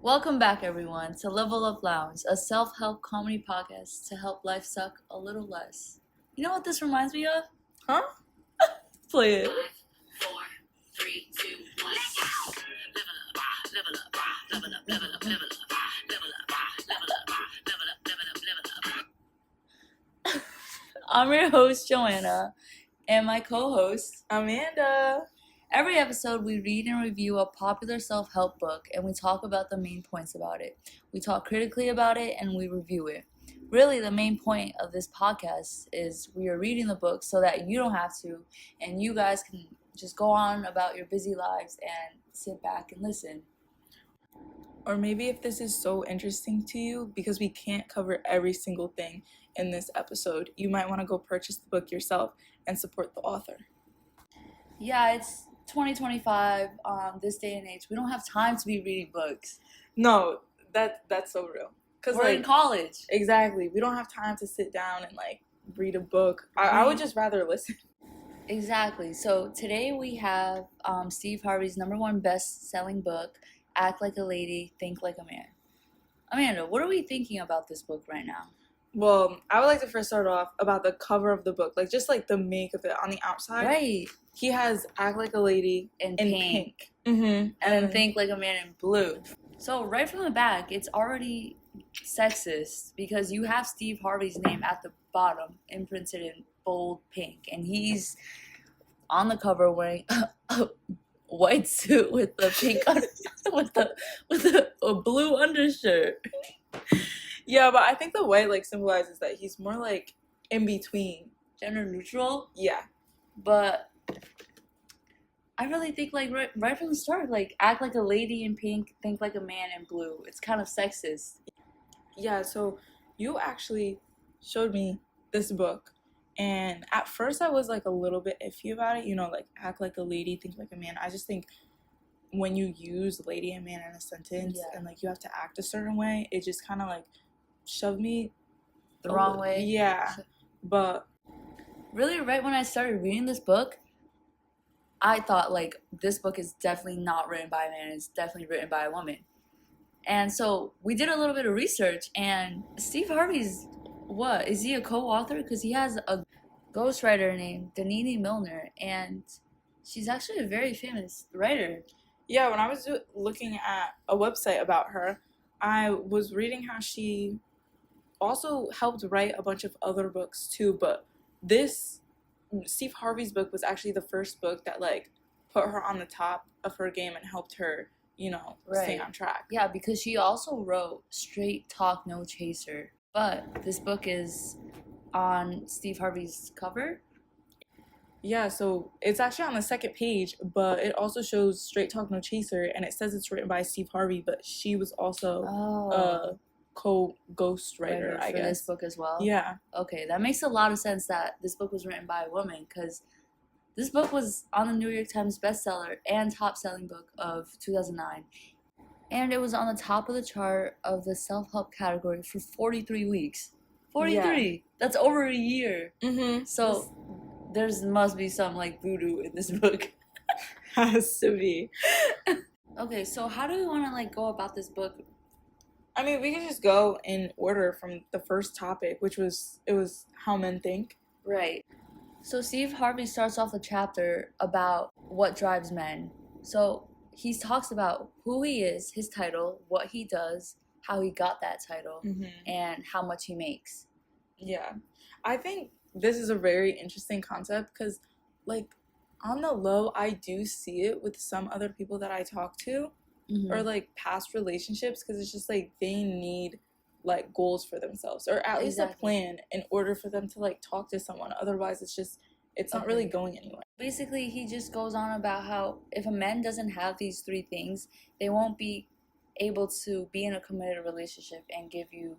Welcome back, everyone, to Level Up Lounge, a self-help comedy podcast to help life suck a little less. You know what this reminds me of? Huh? Play it. 5, 4, 3, 2, 1. Level up, level up, level up, level up, level up, level up, level up, level up, level up, level up. I'm your host, Joanna, and my co-host, Amanda. Every episode, we read and review a popular self-help book, and we talk about the main points about it. We talk critically about it, and we review it. Really, the main point of this podcast is we are reading the book so that you don't have to, and you guys can just go on about your busy lives and sit back and listen. Or maybe if this is so interesting to you, because we can't cover every single thing in this episode, you might want to go purchase the book yourself and support the author. Yeah, it's 2025, this day and age. We don't have time to be reading books. No, that's so real. Cause We're in college. Exactly. We don't have time to sit down and read a book. I would just rather listen. Exactly. So today we have Steve Harvey's #1 best-selling book, Act Like a Lady, Think Like a Man. Amanda, what are we thinking about this book right now? Well, I would like to first start off about the cover of the book, just the make of it on the outside. Right. He has Act Like a Lady In in pink. pink. Mm-hmm. And then Think Like a Man in blue. So right from the back, it's already sexist because you have Steve Harvey's name at the bottom, imprinted in bold pink, and he's on the cover wearing a white suit with a pink with a blue undershirt. Yeah, but I think the white symbolizes that he's more in between. Gender neutral. Yeah. But I really think right from the start, act like a lady in pink, think like a man in blue. It's kind of sexist. Yeah, so you actually showed me this book, and at first I was a little bit iffy about it, act like a lady, think like a man. I just think when you use lady and man in a sentence and you have to act a certain way, it just kind of shoved me the wrong way. Yeah. But really, right when I started reading this book, I thought this book is definitely not written by a man, it's definitely written by a woman. And so we did a little bit of research, and Steve Harvey's, what? Is he a co-author? Because he has a ghostwriter named Danini Milner, and she's actually a very famous writer. Yeah, when I was looking at a website about her, I was reading how she also helped write a bunch of other books too, but this Steve Harvey's book was actually the first book that put her on the top of her game and helped her, stay on track. Yeah, because she also wrote Straight Talk No Chaser. But this book is on Steve Harvey's cover. Yeah, so it's actually on the second page, but it also shows Straight Talk No Chaser, and it says it's written by Steve Harvey, but she was also a co-ghostwriter, I guess. For this book as well? Yeah. Okay, that makes a lot of sense that this book was written by a woman, because this book was on the New York Times bestseller and top-selling book of 2009. And it was on the top of the chart of the self-help category for 43 weeks. 43! Yeah. That's over a year. Mm-hmm. So there must be some voodoo in this book. Has to be. Okay, so how do we want to go about this book? I mean, we can just go in order from the first topic, which was how men think. Right. So Steve Harvey starts off the chapter about what drives men. So he talks about who he is, his title, what he does, how he got that title, and how much he makes. Yeah. I think this is a very interesting concept because, on the low, I do see it with some other people that I talk to or, past relationships, because it's just, they need, goals for themselves or at least a plan in order for them to, talk to someone. Otherwise, it's not really going anywhere. Basically, he just goes on about how if a man doesn't have these 3 things, they won't be able to be in a committed relationship and give you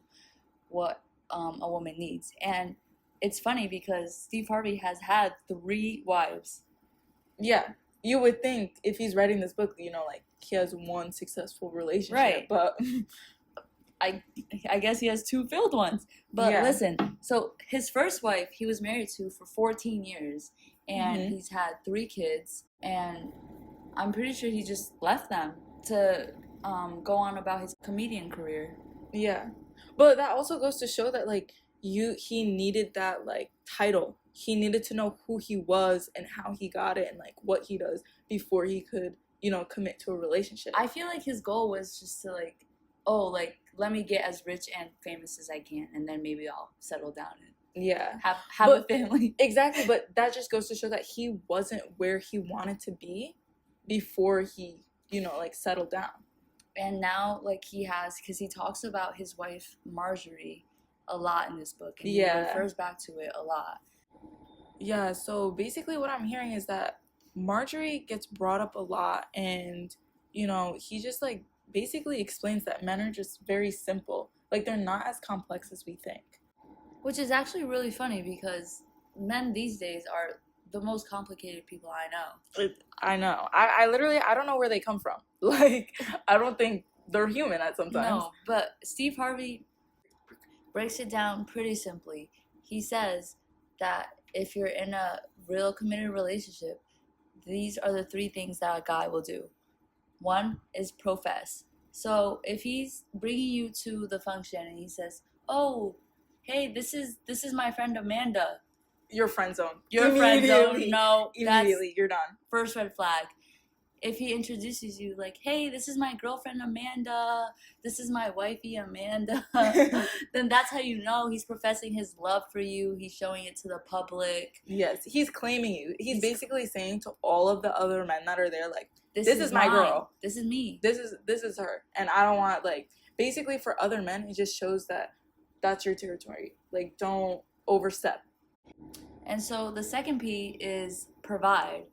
what a woman needs. And it's funny because Steve Harvey has had 3 wives. Yeah. You would think if he's writing this book, he has one successful relationship. Right. But I guess he has 2 failed ones. But listen, so his first wife he was married to for 14 years. And he's had 3 kids. And I'm pretty sure he just left them to go on about his comedian career. Yeah. But that also goes to show that like he needed that like title. He needed to know who he was and how he got it and like what he does before he could, commit to a relationship. I feel like his goal was just to like, oh, like let me get as rich and famous as I can, and then maybe I'll settle down and Yeah. have a family. Exactly, but that just goes to show that he wasn't where he wanted to be before he, like settled down. And now, like, he has, because he talks about his wife, Marjorie, a lot in this book. And he refers back to it a lot. Yeah, so basically what I'm hearing is that Marjorie gets brought up a lot. And, he just, like, basically explains that men are just very simple. Like, they're not as complex as we think. Which is actually really funny because men these days are the most complicated people I know. I know. I literally, I don't know where they come from. Like, I don't think they're human at some times. No, but Steve Harvey breaks it down pretty simply. He says that if you're in a real committed relationship, these are the 3 things that a guy will do. 1 is profess. So if he's bringing you to the function and he says, "Oh, hey, this is my friend Amanda," your friend zone. Your friend zone. No, immediately you're done. First red flag. If he introduces you like, "Hey, this is my girlfriend Amanda. This is my wifey Amanda," then that's how you know he's professing his love for you. He's showing it to the public. Yes, he's claiming you. He's basically saying to all of the other men that are there, like, this is my girl. This is me. This is her. And I don't want, like, basically for other men, it just shows that that's your territory. Like, don't overstep. And so the second P is provide.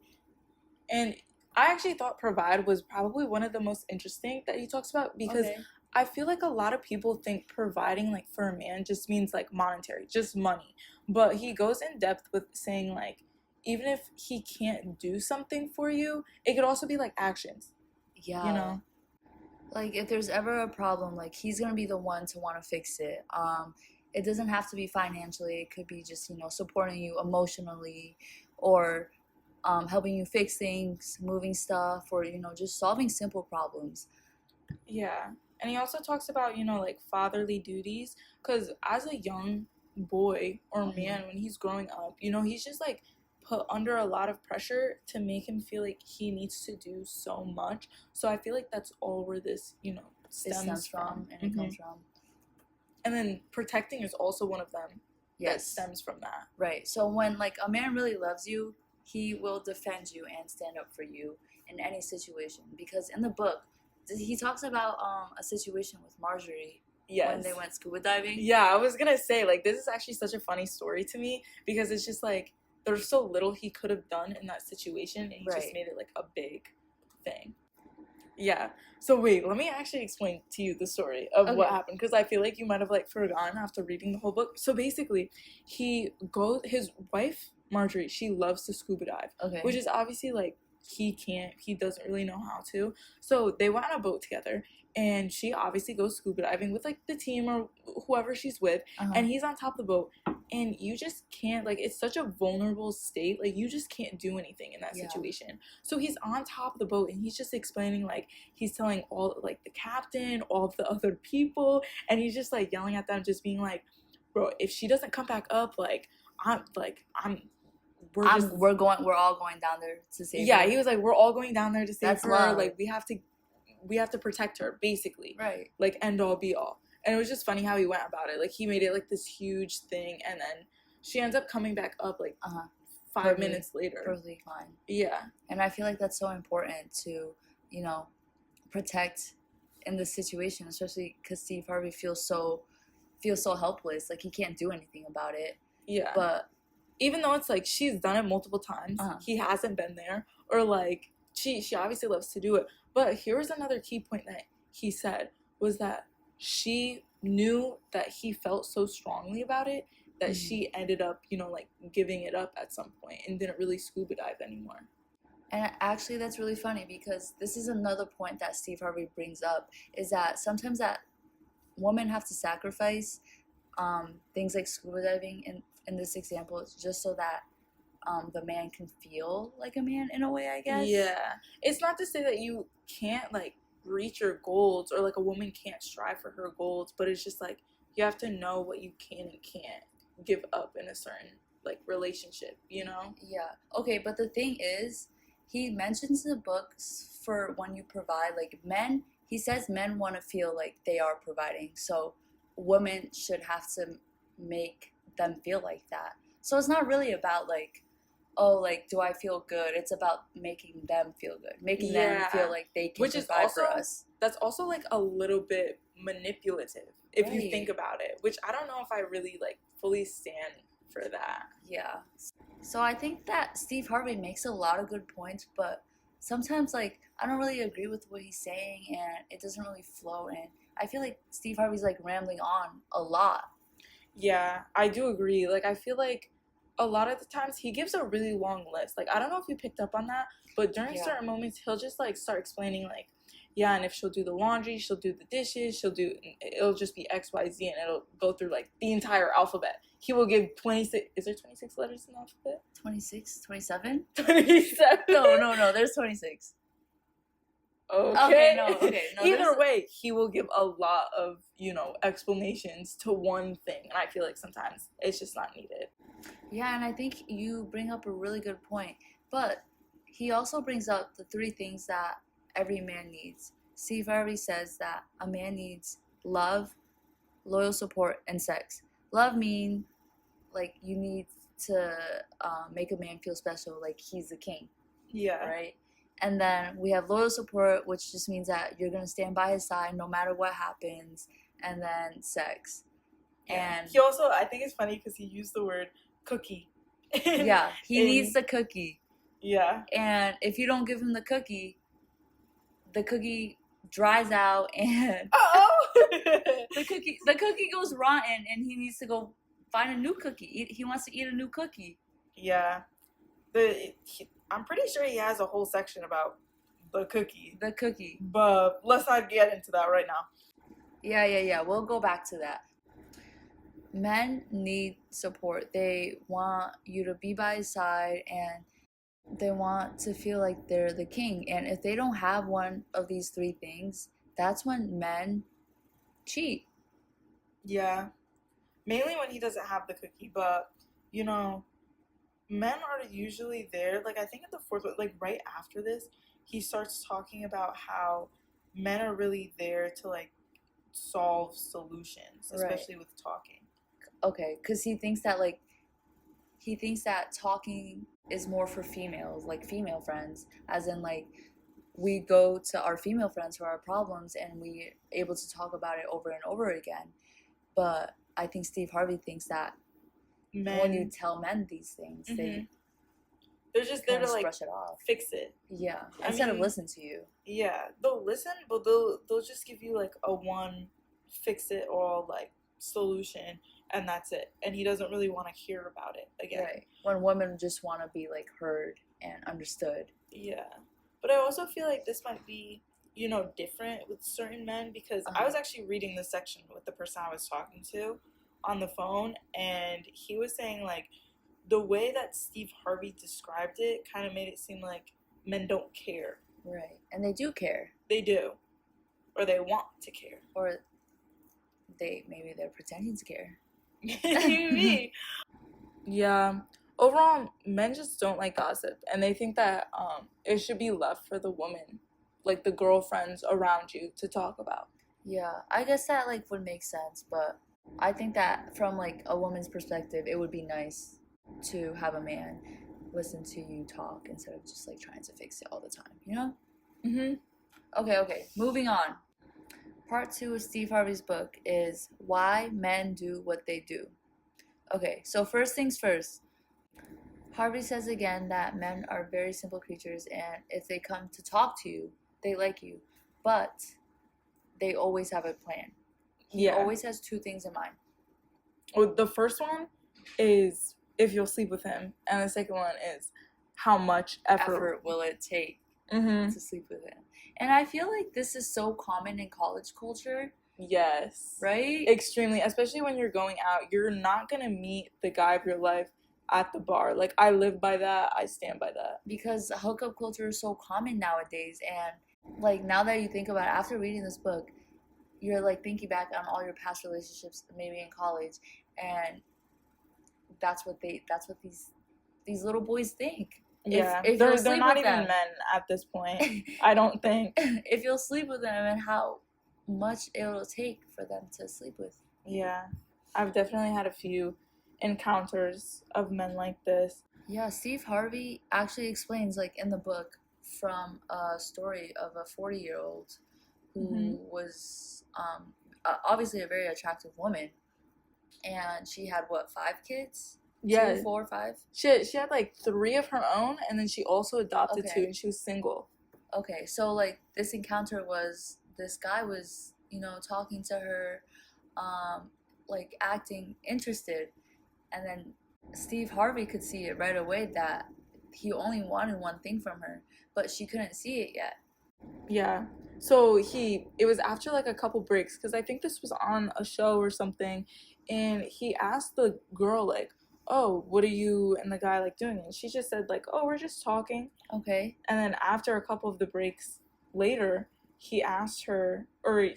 And I actually thought provide was probably one of the most interesting that he talks about because I feel like a lot of people think providing like for a man just means like monetary, just money. But he goes in depth with saying like even if he can't do something for you, it could also be like actions. Yeah. Like if there's ever a problem, like he's gonna be the one to want to fix it. It doesn't have to be financially. It could be just, supporting you emotionally or helping you fix things, moving stuff, or, just solving simple problems. Yeah. And he also talks about, like fatherly duties. Because as a young boy or man, when he's growing up, he's just like put under a lot of pressure to make him feel like he needs to do so much. So I feel like that's all where this, stems from. And it comes from. And then protecting is also one of them that stems from that. Right. So when like a man really loves you, he will defend you and stand up for you in any situation. Because in the book, he talks about a situation with Marjorie when they went scuba diving. Yeah, I was gonna say, like, this is actually such a funny story to me because it's just like there's so little he could have done in that situation and he just made it like a big thing. Yeah. So wait, let me actually explain to you the story of what happened because I feel like you might have like forgotten after reading the whole book. So basically, his wife Marjorie, she loves to scuba dive, which is obviously like he doesn't really know how to. So they went on a boat together and she obviously goes scuba diving with like the team or whoever she's with, and he's on top of the boat, and you just can't, like, it's such a vulnerable state, like you just can't do anything in that situation. So he's on top of the boat and he's just explaining, like he's telling all like the captain, all of the other people, and he's just like yelling at them, just being like, bro, if she doesn't come back up, we're all going down there to save her. Yeah, he was like, we're all going down there to save her. Love. Like we have to protect her, basically. Right. Like end all be all. And it was just funny how he went about it. Like he made it like this huge thing, and then she ends up coming back up like 5 minutes later. Perfectly fine. Yeah. And I feel like that's so important to, protect in this situation, especially because Steve Harvey feels so helpless. Like he can't do anything about it. Yeah. But even though it's like she's done it multiple times, he hasn't been there, or like she obviously loves to do it. But here was another key point that he said was that she knew that he felt so strongly about it that she ended up, like giving it up at some point and didn't really scuba dive anymore. And actually that's really funny because this is another point that Steve Harvey brings up, is that sometimes that women have to sacrifice things like scuba diving in this example, just so that the man can feel like a man in a way, I guess. Yeah. It's not to say that you can't, like, reach your goals, or like a woman can't strive for her goals, but it's just like you have to know what you can and can't give up in a certain like relationship, you know? Yeah. Okay, but the thing is, he mentions in the books for when you provide, like men, he says men want to feel like they are providing. So women should have to make them feel like that. So it's not really about like, oh, like, do I feel good? It's about making them feel good, making them feel like they can Which is provide also, for us. that's also like a little bit manipulative if you Right. think about it, which I don't know if I really like fully stand for that. Yeah. So I think that Steve Harvey makes a lot of good points, but sometimes like I don't really agree with what he's saying and it doesn't really flow in. I feel like Steve Harvey's like rambling on a lot. Yeah, I do agree. Like, I feel like a lot of the times he gives a really long list. Like, I don't know if you picked up on that, but during Yeah. certain moments, he'll just like start explaining, like, yeah, and if she'll do the laundry, she'll do the dishes, it'll just be XYZ, and it'll go through like the entire alphabet. He will give 26, is there 26 letters in the alphabet? 26, 27? 27. No, there's 26. Okay. No, Either way, he will give a lot of, you know, explanations to one thing. And I feel like sometimes it's just not needed. Yeah, and I think you bring up a really good point. But he also brings up the three things that every man needs. Steve Harvey says that a man needs love, loyal support, and sex. Love mean like you need to make a man feel special, like he's the king. Yeah. Right? And then we have loyal support, which just means that you're going to stand by his side no matter what happens. And then sex. Yeah. And he also, I think it's funny because he used the word cookie. Yeah, he needs the cookie. Yeah. And if you don't give him the cookie dries out and the cookie goes rotten and he needs to go find a new cookie. He wants to eat a new cookie. Yeah. I'm pretty sure he has a whole section about the cookie. The cookie. But let's not get into that right now. Yeah. We'll go back to that. Men need support. They want you to be by his side and they want to feel like they're the king. And if they don't have one of these three things, that's when men cheat. Yeah. Mainly when he doesn't have the cookie, but, you know, men are usually there. Like, I think in the fourth, like, right after this, he starts talking about how men are really there to, like, solve solutions, especially with talking. Okay, because he thinks that talking is more for females, like female friends, as in, like, we go to our female friends for our problems and we're able to talk about it over and over again. But I think Steve Harvey thinks that when you tell men these things, they're just there to like brush it off, fix it. Yeah, instead of listen to you. Yeah, they'll listen, but they'll just give you like a one fix it all like solution, and that's it. And he doesn't really want to hear about it again. Right. When women just want to be like heard and understood. Yeah, but I also feel like this might be, you know, different with certain men because I was actually reading this section with the person I was talking to on the phone, and he was saying like the way that Steve Harvey described it kind of made it seem like men don't care. Right. And they do care. They do. Or they want to care. Or maybe they're pretending to care. Maybe. Yeah. Overall, men just don't like gossip, and they think that it should be left for the woman, like the girlfriends around you, to talk about. Yeah, I guess that like would make sense, but I think that from like a woman's perspective, it would be nice to have a man listen to you talk instead of just like trying to fix it all the time, you know? Okay, moving on. Part 2 of Steve Harvey's book is Why Men Do What They Do. Okay, so first things first. Harvey says again that men are very simple creatures, and if they come to talk to you, they like you, but they always have a plan. He always has two things in mind. Well, the first one is if you'll sleep with him, and the second one is how much effort will it take to sleep with him. And I feel like this is so common in college culture. Yes. Right? Extremely. Especially when you're going out. You're not going to meet the guy of your life at the bar. Like, I live by that. I stand by that. Because hookup culture is so common nowadays. And like now that you think about it, after reading this book, you're like thinking back on all your past relationships, maybe in college, and that's what these little boys think. Yeah, if they're not even men at this point. I don't think. If you'll sleep with them, and how much it'll take for them to sleep with. Yeah, I've definitely had a few encounters of men like this. Yeah, Steve Harvey actually explains, like in the book, from a story of a 40-year-old who was obviously a very attractive woman, and she had what, 5 kids? Yeah, 2, 4, 5. She had like 3 of her own, and then she also adopted 2, and she was single. Okay, so like this encounter was, this guy was, talking to her, like acting interested, and then Steve Harvey could see it right away that he only wanted one thing from her, but she couldn't see it yet. Yeah. So it was after like a couple breaks, because I think this was on a show or something, and he asked the girl like, oh, what are you and the guy like doing? And she just said like, oh, we're just talking. Okay. And then after a couple of the breaks later, he asked her, or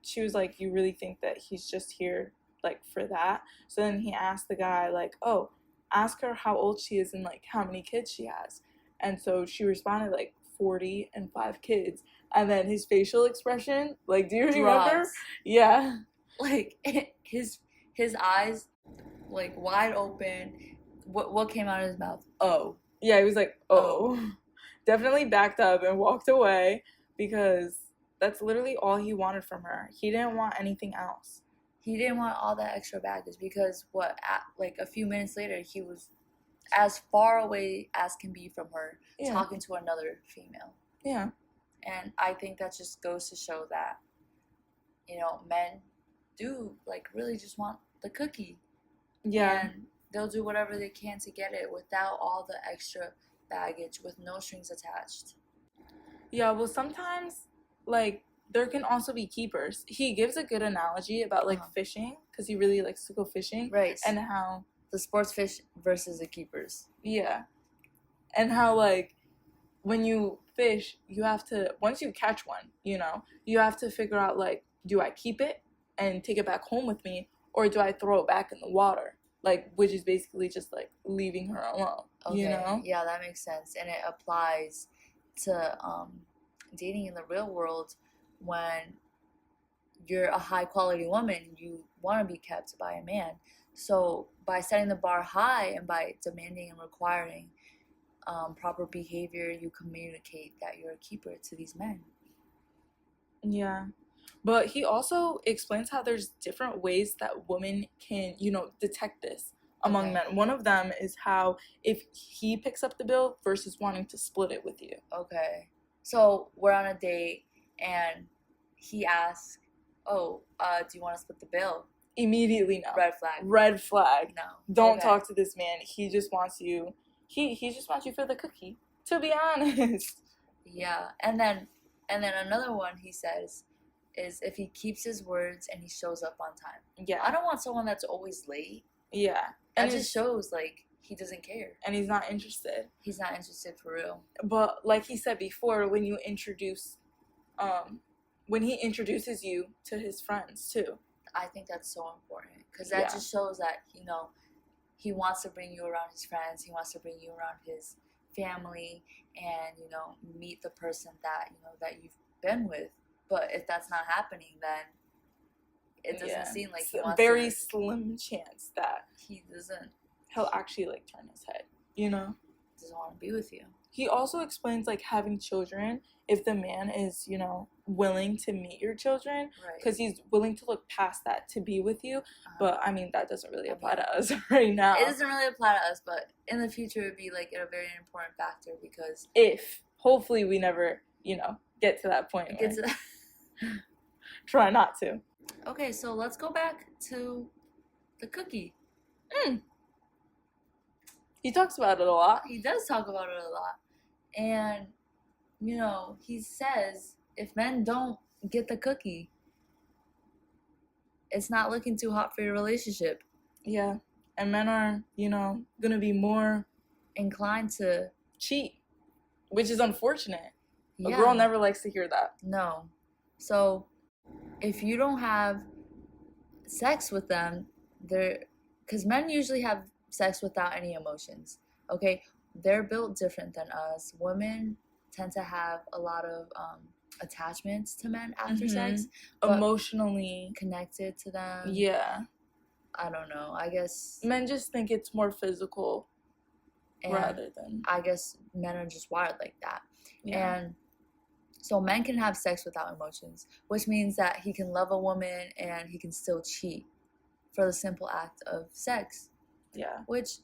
she was like, you really think that he's just here like for that? So then he asked the guy like, oh, ask her how old she is and like how many kids she has. And so she responded like 40 and 5 kids. And then his facial expression, like, do you remember? Yeah. Like his eyes like wide open. What came out of his mouth? Oh. Yeah, he was like, oh. Definitely backed up and walked away, because that's literally all he wanted from her. He didn't want anything else. He didn't want all that extra baggage, because like a few minutes later, he was as far away as can be from her, talking to another female. Yeah. And I think that just goes to show that, men do like really just want the cookie. Yeah. And they'll do whatever they can to get it without all the extra baggage, with no strings attached. Yeah, well, sometimes, like, there can also be keepers. He gives a good analogy about, like, fishing, because he really likes to go fishing. Right. And how... the sports fish versus the keepers. Yeah. And how, like, when you fish, you have to... once you catch one, you have to figure out, like, do I keep it and take it back home with me, or do I throw it back in the water? Like, which is basically just, like, leaving her alone, Yeah, that makes sense. And it applies to dating in the real world. When you're a high-quality woman, you want to be kept by a man. So by setting the bar high and by demanding and requiring proper behavior, you communicate that you're a keeper to these men. Yeah. But he also explains how there's different ways that women can, detect this among men. One of them is how if he picks up the bill versus wanting to split it with you. Okay. So we're on a date and he asks, oh, do you want to split the bill? Immediately no. Red flag. Red flag. No. Don't talk to this man. He just wants you. He just wants you for the cookie, to be honest. Yeah. And then another one he says is if he keeps his words and he shows up on time. Yeah. I don't want someone that's always late. Yeah. That just shows, like, he doesn't care. And he's not interested. He's not interested for real. But like he said before, when he introduces you to his friends, too. I think that's so important. Because that just shows that, he wants to bring you around his friends. He wants to bring you around his family and, meet the person that, that you've been with. But if that's not happening, then it doesn't seem like he wants very slim chance that he'll actually like turn his head, doesn't want to be with you. He also explains like having children, if the man is, willing to meet your children, because he's willing to look past that to be with you. But I mean, that doesn't really apply to us right now. It doesn't really apply to us, but in the future it would be like a very important factor, because hopefully we never, get to that point. Try not to. Okay, so let's go back to the cookie. He talks about it a lot. He does talk about it a lot. And, he says if men don't get the cookie, it's not looking too hot for your relationship. Yeah. And men are, gonna be more inclined to cheat, which is unfortunate. A girl never likes to hear that. No. So if you don't have sex with them, because men usually have sex without any emotions. Okay, they're built different than us. Women tend to have a lot of attachments to men after sex, emotionally connected to them. Yeah. I don't know. I guess men just think it's more physical rather than. I guess men are just wired like that. Yeah. And so men can have sex without emotions, which means that he can love a woman and he can still cheat for the simple act of sex. Yeah. Which,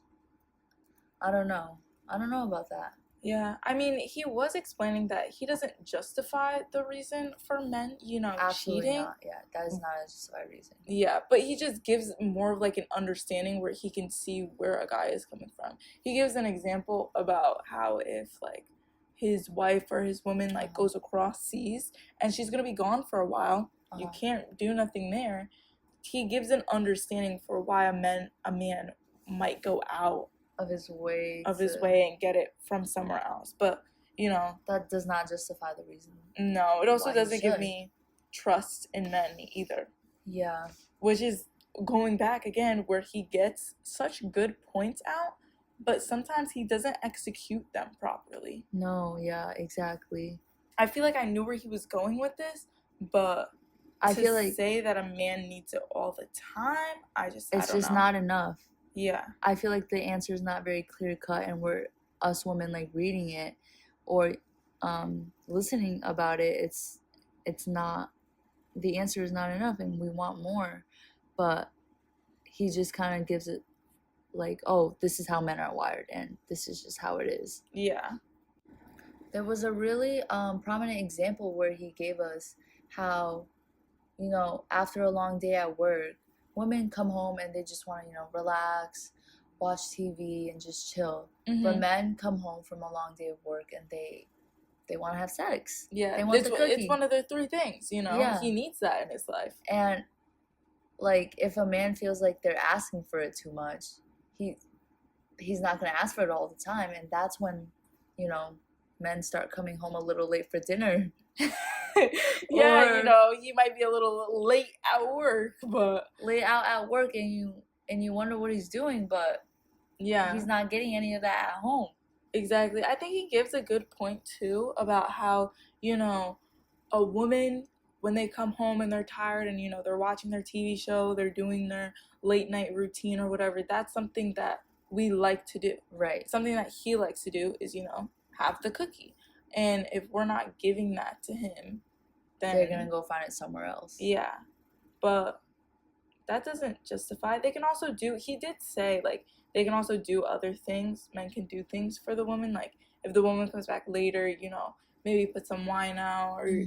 I don't know. I don't know about that. Yeah. I mean, he was explaining that he doesn't justify the reason for men, Absolutely cheating. not. Yeah, that is not a justified reason. Yeah, but he just gives more of like an understanding where he can see where a guy is coming from. He gives an example about how if like his wife or his woman like goes across seas and she's gonna be gone for a while, you can't do nothing there. He gives an understanding for why a man might go out of his way and get it from somewhere else. But that does not justify the reason. No, it also doesn't give me trust in men either. Yeah. Which is going back again where he gets such good points out, but sometimes he doesn't execute them properly. No, yeah, exactly. I feel like I knew where he was going with this, but I feel like say that a man needs it all the time, it's just not enough. Yeah. I feel like the answer is not very clear cut, and we're us women like reading it or listening about it, it's not, the answer is not enough and we want more, but he just kind of gives it like, oh, this is how men are wired and this is just how it is. Yeah. There was a really prominent example where he gave us how, after a long day at work, women come home and they just want to, relax, watch TV and just chill. But men come home from a long day of work and they want to have sex. Yeah, they want the cookie. It's one of their three things, Yeah. He needs that in his life. And like, if a man feels like they're asking for it too much, he's not going to ask for it all the time, and that's when, men start coming home a little late for dinner. Yeah, he might be a little late at work, but late out at work, and you wonder what he's doing, but yeah, he's not getting any of that at home. Exactly. I think he gives a good point too about how, a woman, when they come home and they're tired and they're watching their TV show, they're doing their late night routine or whatever, that's something that we like to do. Right. Something that he likes to do is, have the cookie. And if we're not giving that to him, then they're going to go find it somewhere else. Yeah. But that doesn't justify. They can also he did say, like, they can also do other things. Men can do things for the woman. Like, if the woman comes back later, maybe put some wine out or,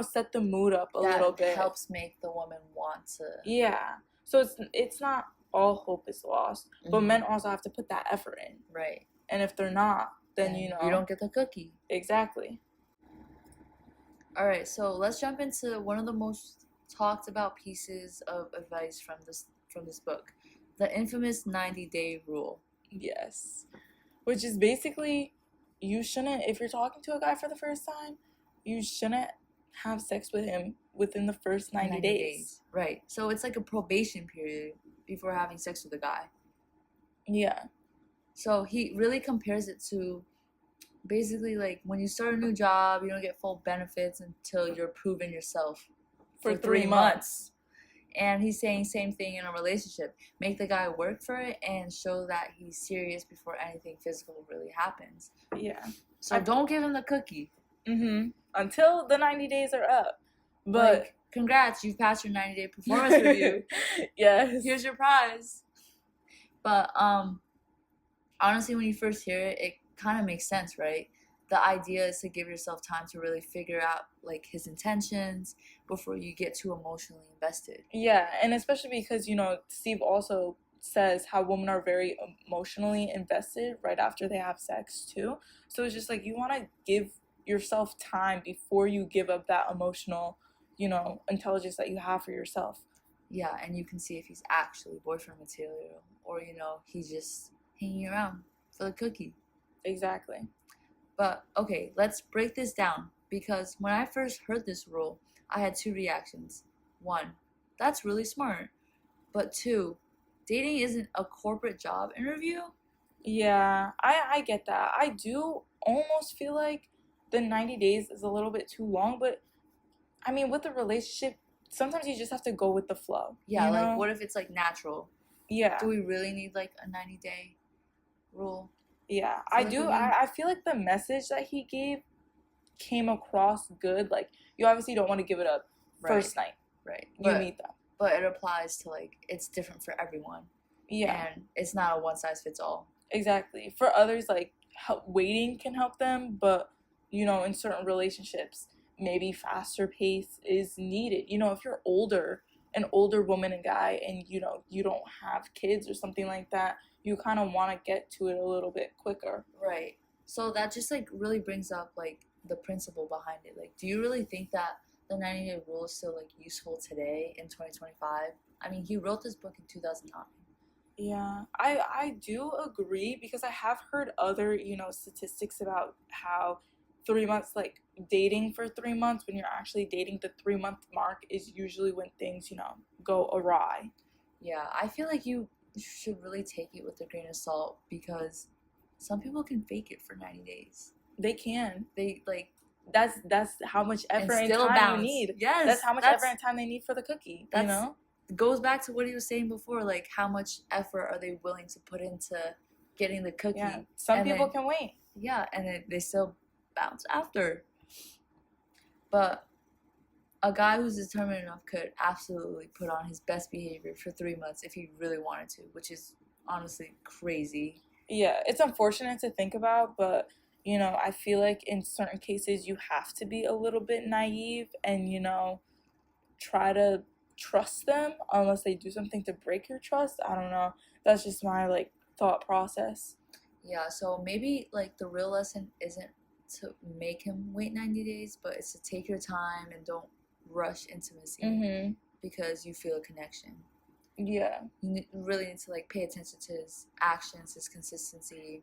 set the mood up a little bit. That helps make the woman want to. Yeah. So it's not all hope is lost. But men also have to put that effort in. Right. And if they're not, then, you don't get the cookie. Exactly. All right, so let's jump into one of the most talked about pieces of advice from this book, the infamous 90-day rule. Yes. Which is basically, you shouldn't, if you're talking to a guy for the first time, you shouldn't have sex with him within the first 90 days. Right. So it's like a probation period before having sex with a guy. Yeah. So he really compares it to basically like when you start a new job, you don't get full benefits until you're proving yourself for 3 months. And he's saying same thing in a relationship. Make the guy work for it and show that he's serious before anything physical really happens. Yeah. So don't give him the cookie. Until the 90 days are up. But like, congrats, you've passed your 90-day performance review. Yes. Here's your prize. But honestly, when you first hear it, it kind of makes sense, right? The idea is to give yourself time to really figure out like his intentions before you get too emotionally invested. Yeah, and especially because, Steve also says how women are very emotionally invested right after they have sex too. So it's just like you want to give yourself time before you give up that emotional, intelligence that you have for yourself. Yeah, and you can see if he's actually boyfriend material or, he's just hanging around for the cookie. Exactly. But, okay, let's break this down because when I first heard this rule, I had two reactions. One, that's really smart. But two, dating isn't a corporate job interview. Yeah, I get that. I do almost feel like the 90 days is a little bit too long, but I mean, with a relationship, sometimes you just have to go with the flow. Yeah, you like know? what if it's like natural? Yeah. Do we really need like a 90-day rule? Yeah, For I the do. cookie? I feel like the message that he gave came across good. Like, you obviously don't want to give it up first night. Right. You meet them. But it applies to like it's different for everyone. Yeah, And it's not a one size fits all. exactly. For others, like, waiting can help them, but, you know, in certain relationships, maybe faster pace is needed. You know, if you're older, an older woman and guy, and, you know, you don't have kids or something like that, you kind of want to get to it a little bit quicker. Right. So that just like really brings up like the principle behind it. Like, do you really think that the 90-day rule is still like useful today in 2025? I mean, he wrote this book in 2009. Yeah, I do agree because I have heard other, you know, statistics about how 3 months, like dating for 3 months, when you're actually dating, the 3 month mark is usually when things, you know, go awry. Yeah, I feel like you should really take it with a grain of salt because some people can fake it for 90 days. They can. They like That's how much effort and still time bounce. you need. Yes, That's how much effort and time they need for the cookie. You know? Goes back to what he was saying before, like how much effort are they willing to put into getting the cookie? Yeah. Some And people then- can wait. Yeah, and they still bounce after. But a guy who's determined enough could absolutely put on his best behavior for 3 months if he really wanted to, which is honestly crazy. Yeah, it's unfortunate to think about, but, you know, I feel like in certain cases you have to be a little bit naive and, you know, try to trust them unless they do something to break your trust. I don't know. That's just my, like, thought process. Yeah, so maybe like the real lesson isn't to make him wait 90 days, but it's to take your time and don't rush intimacy Mm-hmm. because you feel a connection. Yeah. You really need to like pay attention to his actions, his consistency,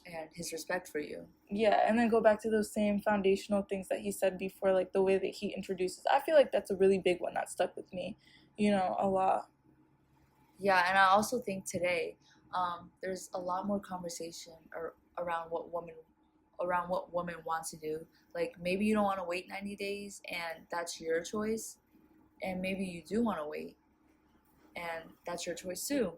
and his respect for you. Yeah, and then go back to those same foundational things that he said before, like the way that he introduces. I feel like that's a really big one that stuck with me, you know, a lot. Yeah, and I also think today there's a lot more conversation around what women want to do. Like maybe you don't want to wait 90 days and that's your choice, and maybe you do want to wait and that's your choice too.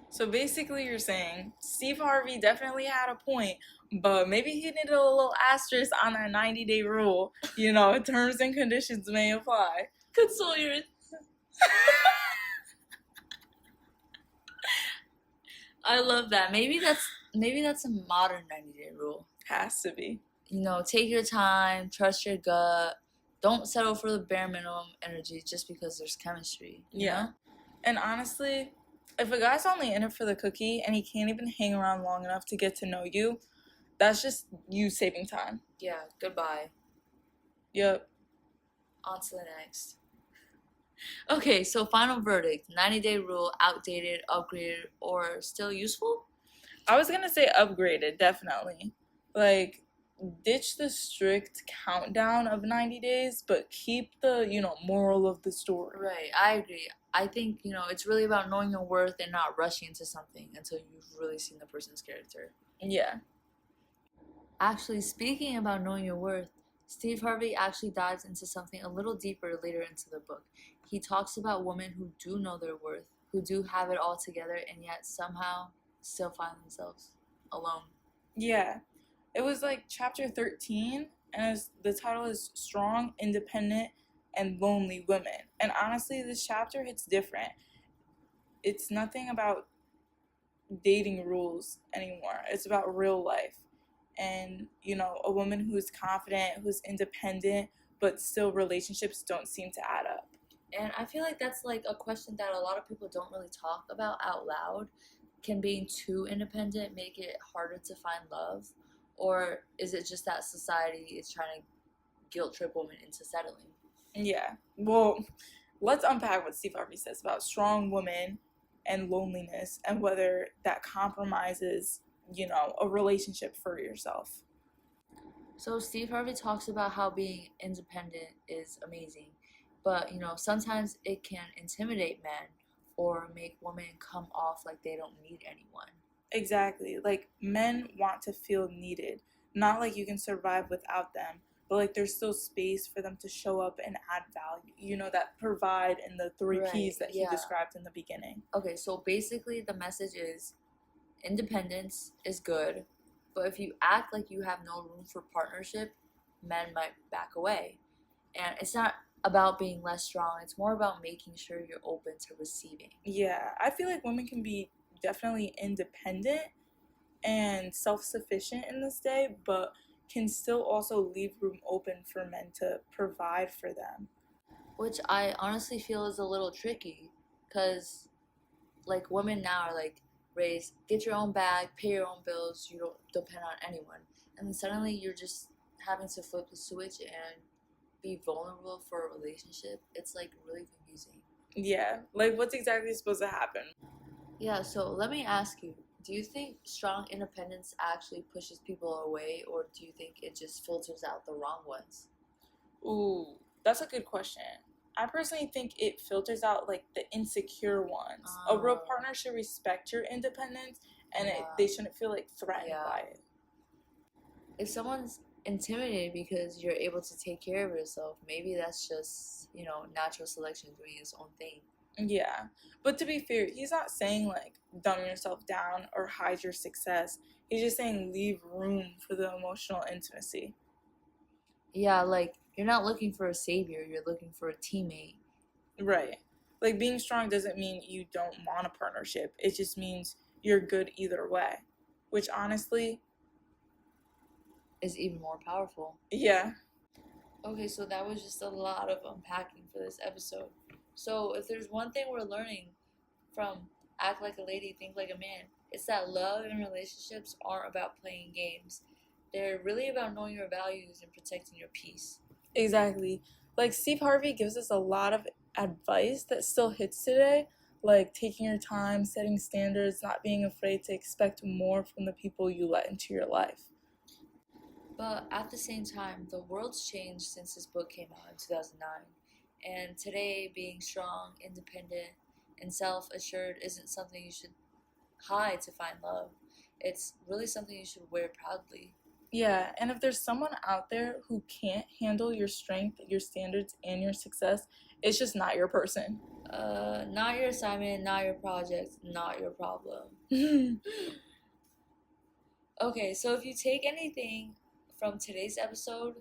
So basically you're saying Steve Harvey definitely had a point, but maybe he needed a little asterisk on that 90-day rule. You know, terms and conditions may apply. Console your I love that. Maybe that's a modern 90-day rule. Has to be. You know, take your time, trust your gut. Don't settle for the bare minimum energy just because there's chemistry. You know? And honestly, if a guy's only in it for the cookie and he can't even hang around long enough to get to know you, that's just you saving time. Yeah, goodbye. Yep. On to the next. Okay, so final verdict. 90-day rule, outdated, upgraded, or still useful? I was going to say upgraded, definitely. Like, ditch the strict countdown of 90 days, but keep the, you know, moral of the story. Right, I agree. I think, you know, it's really about knowing your worth and not rushing into something until you've really seen the person's character. Yeah. Actually, speaking about knowing your worth, Steve Harvey actually dives into something a little deeper later into the book. He talks about women who do know their worth, who do have it all together, and yet somehow still find themselves alone. Yeah. It was like chapter 13, and the title is Strong, Independent, and Lonely Women. And honestly, this chapter hits different. It's nothing about dating rules anymore. It's about real life. And, you know, a woman who's confident, who's independent, but still relationships don't seem to add up. And I feel like that's like a question that a lot of people don't really talk about out loud. Can being too independent make it harder to find love? Or is it just that society is trying to guilt trip women into settling? Yeah. Well, let's unpack what Steve Harvey says about strong women and loneliness and whether that compromises, you know, a relationship for yourself. So Steve Harvey talks about how being independent is amazing, but sometimes it can intimidate men or make women come off like they don't need anyone. Exactly. Like, men want to feel needed. Not like you can survive without them, but like there's still space for them to show up and add value. That provide in the three Right, P's that he yeah. described in the beginning. Okay, so basically the message is independence is good, but if you act like you have no room for partnership, men might back away. And it's not about being less strong, it's more about making sure you're open to receiving. Yeah, I feel like women can be definitely independent and self-sufficient in this day, but can still also leave room open for men to provide for them. Which I honestly feel is a little tricky, because like women now are like raised, get your own bag, pay your own bills, you don't depend on anyone. And then suddenly you're just having to flip the switch and be vulnerable for a relationship. It's like really confusing. Yeah, like what's exactly supposed to happen? Yeah, so let me ask you, do you think strong independence actually pushes people away, or do you think it just filters out the wrong ones? Ooh, that's a good question. I personally think it filters out like the insecure ones. A real partner should respect your independence, and they shouldn't feel like threatened by it. If someone's intimidated because you're able to take care of yourself, maybe that's just natural selection doing its own thing. Yeah, but to be fair, he's not saying like dumb yourself down or hide your success. He's just saying leave room for the emotional intimacy. Yeah, like you're not looking for a savior, you're looking for a teammate. Right. Like being strong doesn't mean you don't want a partnership. It just means you're good either way, which honestly is even more powerful. Yeah. Okay, so that was just a lot of unpacking for this episode. So if there's one thing we're learning from Act Like a Lady, Think Like a Man, it's that love and relationships aren't about playing games. They're really about knowing your values and protecting your peace. Exactly. Like Steve Harvey gives us a lot of advice that still hits today, like taking your time, setting standards, not being afraid to expect more from the people you let into your life. But at the same time, the world's changed since this book came out in 2009. And today, being strong, independent, and self-assured isn't something you should hide to find love. It's really something you should wear proudly. Yeah, and if there's someone out there who can't handle your strength, your standards, and your success, it's just not your person. Not your assignment, not your project, not your problem. Okay, so if you take anything from today's episode,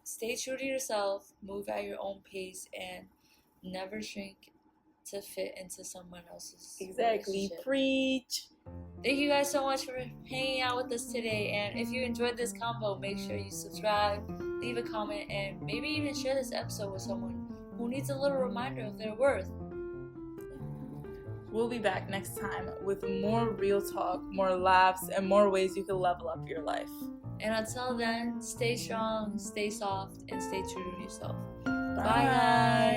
stay true to yourself, move at your own pace, and never shrink to fit into someone else's relationship. Preach. Thank you guys so much for hanging out with us today, and if you enjoyed this combo, make sure you subscribe, leave a comment, and maybe even share this episode with someone who needs a little reminder of their worth. We'll be back next time with more real talk, more laughs, and more ways you can level up your life. And until then, stay strong, stay soft, and stay true to yourself. Bye. Bye guys.